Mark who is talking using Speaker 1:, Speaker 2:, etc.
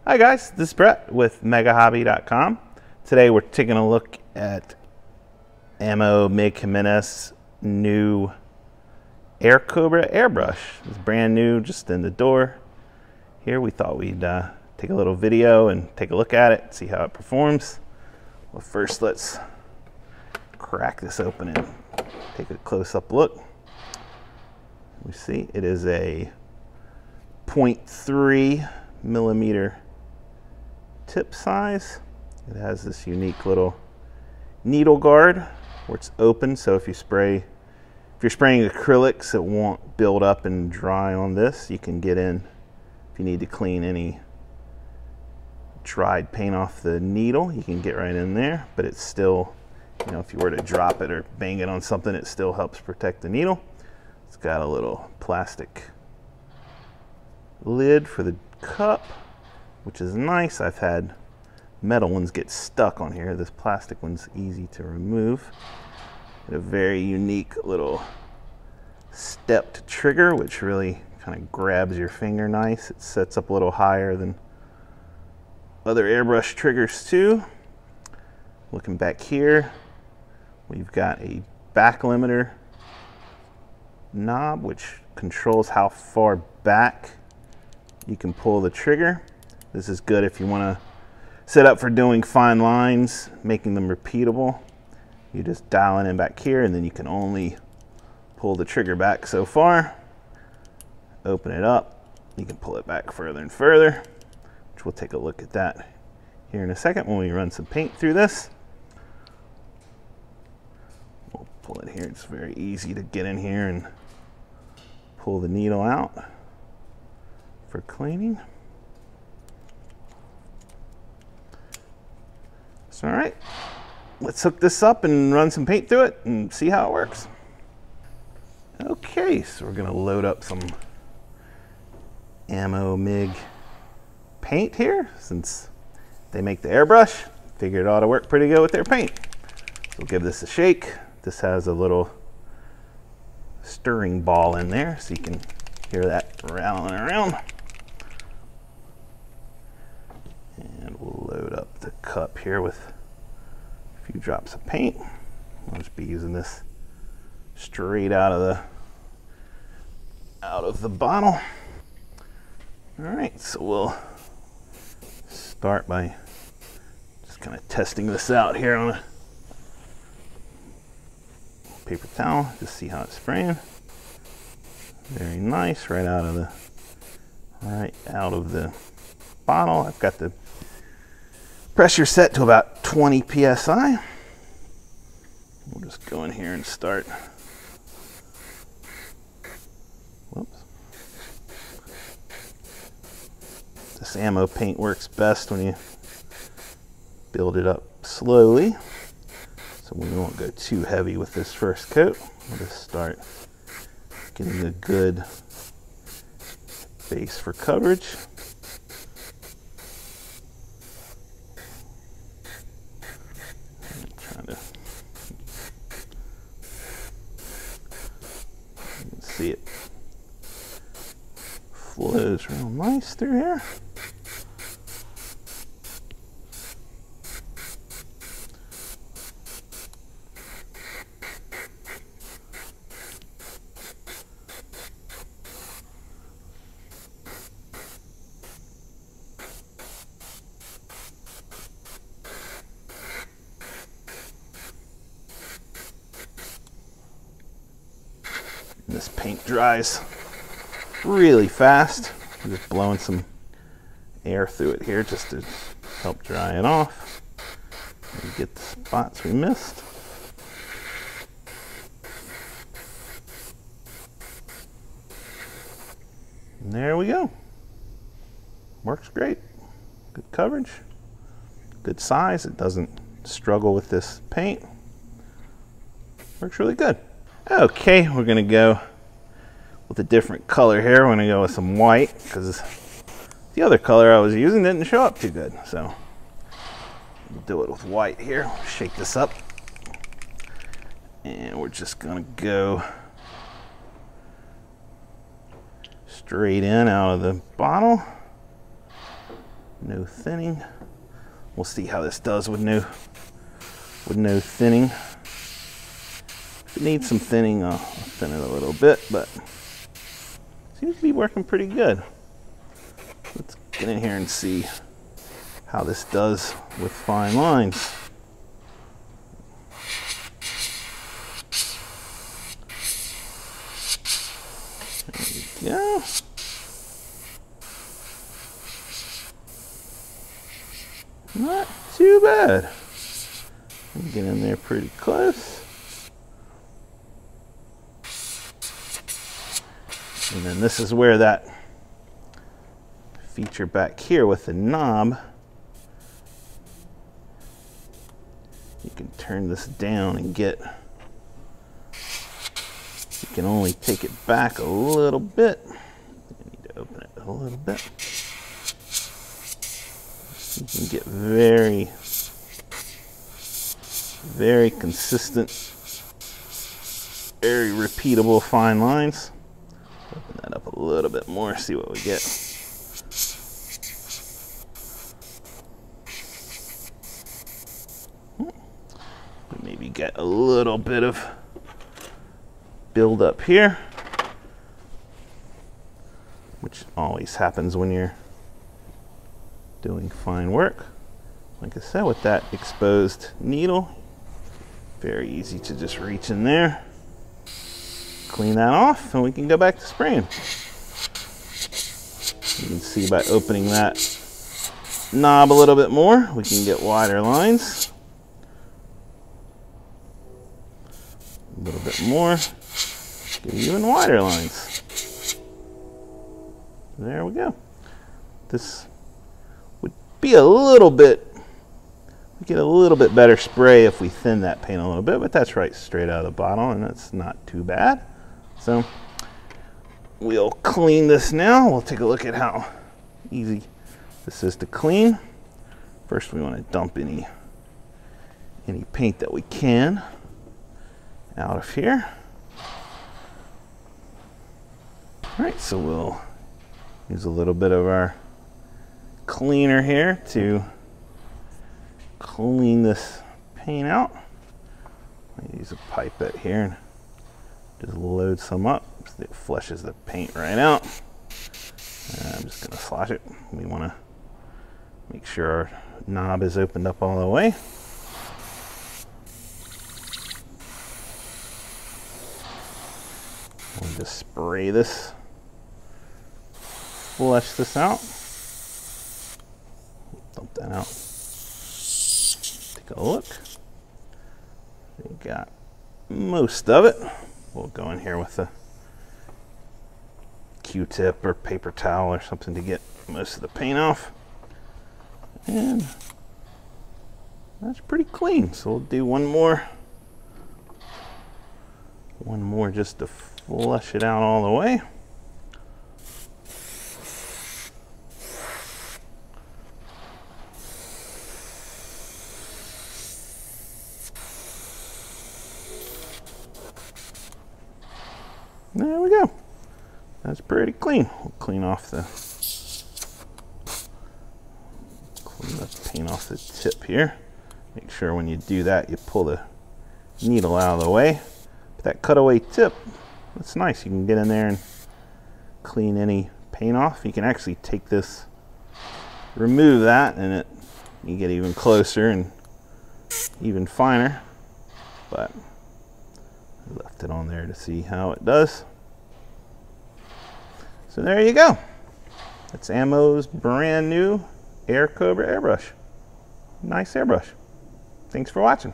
Speaker 1: Hi guys, this is Brett with MegaHobby.com. Today we're taking a look at AMMO of Mig Jimenez new AirCobra Airbrush. It's brand new, just in the door. Here we thought we'd take a little video and take a look at it, see how it performs. Well, first let's crack this open and take a close-up look. We see it is a 0.3 millimeter tip size. It has this unique little needle guard where it's open, so if you're spraying acrylics, it won't build up and dry on this. You can get in if you need to clean any dried paint off the needle, you can get right in there, but it's still, you know, if you were to drop it or bang it on something, it still helps protect the needle. It's got a little plastic lid for the cup, which is nice. I've had metal ones get stuck on here. This plastic one's easy to remove. And a very unique little stepped trigger, which really kind of grabs your finger nice. It sets up a little higher than other airbrush triggers too. Looking back here, we've got a back limiter knob which controls how far back you can pull the trigger. This is good if you want to set up for doing fine lines, making them repeatable. You just dial it in back here, and then you can only pull the trigger back so far. Open it up, you can pull it back further and further, which we'll take a look at that here in a second when we run some paint through this. We'll pull it here. It's very easy to get in here and pull the needle out for cleaning. So, all right, let's hook this up and run some paint through it and see how it works. Okay, so we're gonna load up some AMMO Mig paint here. Since they make the airbrush, figured it ought to work pretty good with their paint. So we'll give this a shake. This has a little stirring ball in there, so you can hear that rattling around. And we'll load up the cup here with a few drops of paint. I'll just be using this straight out of the bottle. All right, so we'll start by just kind of testing this out here on a paper towel, just see how it's spraying. Very nice, right out of the bottle. I've got the pressure set to about 20 psi. We'll just go in here and start. Whoops. This ammo paint works best when you build it up slowly. So we won't go too heavy with this first coat. We'll just start getting a good base for coverage. You can see it flows real nice through here. This paint dries really fast. I'm just blowing some air through it here just to help dry it off and get the spots we missed. And there we go. Works great. Good coverage, good size. It doesn't struggle with this paint. Works really good. Okay, we're gonna go with a different color here. We're gonna go with some white because the other color I was using didn't show up too good. So we'll do it with white here. Shake this up. And we're just gonna go straight in out of the bottle. No thinning. We'll see how this does with no thinning. If it needs some thinning, I'll thin it a little bit, but seems to be working pretty good. Let's get in here and see how this does with fine lines. There we go. Not too bad. Get in there pretty close. And then this is where that feature back here with the knob, you can turn this down and get, you can only take it back a little bit. I need to open it a little bit. You can get very, very consistent, very repeatable fine lines. Open that up a little bit more, see what we get. Maybe get a little bit of build up here, which always happens when you're doing fine work. Like I said, with that exposed needle, very easy to just reach in there, clean that off, and we can go back to spraying. You can see by opening that knob a little bit more, we can get wider lines. A little bit more, get even wider lines. There we go. This would be a little bit, we get a little bit better spray if we thin that paint a little bit, but that's right straight out of the bottle, and that's not too bad. So we'll clean this now. We'll take a look at how easy this is to clean. First, we want to dump any paint that we can out of here. All right, so we'll use a little bit of our cleaner here to clean this paint out. I use a pipette here and just load some up so it flushes the paint right out. And I'm just going to slosh it. We want to make sure our knob is opened up all the way. We'll just spray this, flush this out, dump that out, take a look. We got most of it. We'll go in here with a Q-tip or paper towel or something to get most of the paint off. And that's pretty clean. So we'll do one more just to flush it out all the way. There we go. That's pretty clean. We'll clean the paint off the tip here. Make sure when you do that, you pull the needle out of the way. But that cutaway tip, that's nice. You can get in there and clean any paint off. You can actually take this, remove that, and you get even closer and even finer. But I left it on there to see how it does. So there you go. That's AMMO's brand new AirCobra airbrush. Nice airbrush. Thanks for watching.